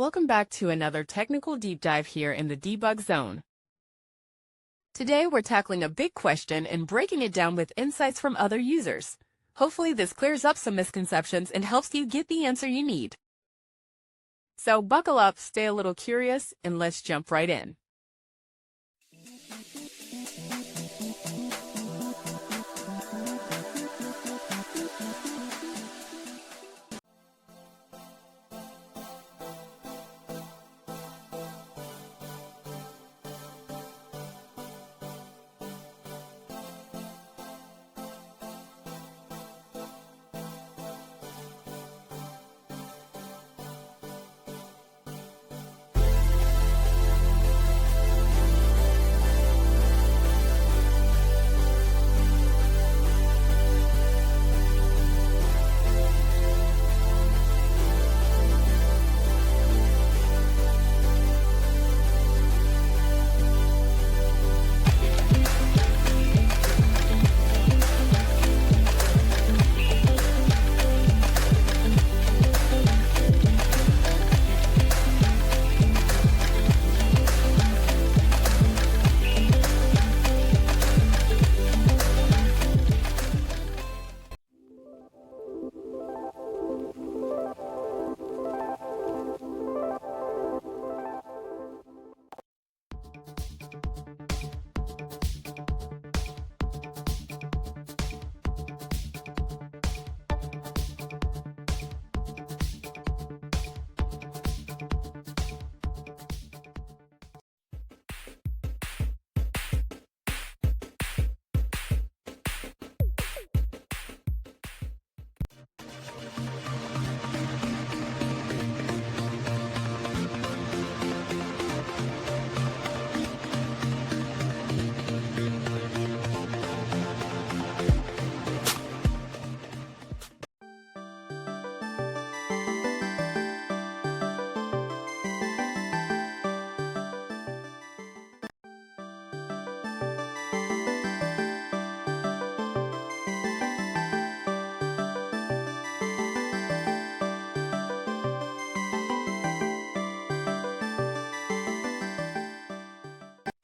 Welcome back to another technical deep dive here in the debug zone. Today we're tackling a big question and breaking it down with insights from other users. Hopefully this clears up some misconceptions and helps you get the answer you need. So buckle up, stay a little curious, and let's jump right in.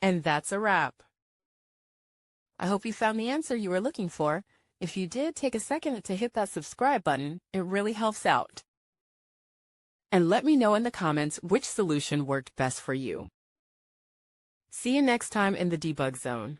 And that's a wrap. I hope you found the answer you were looking for. If you did, take a second to hit that subscribe button. It really helps out. And let me know in the comments which solution worked best for you. See you next time in the debug zone.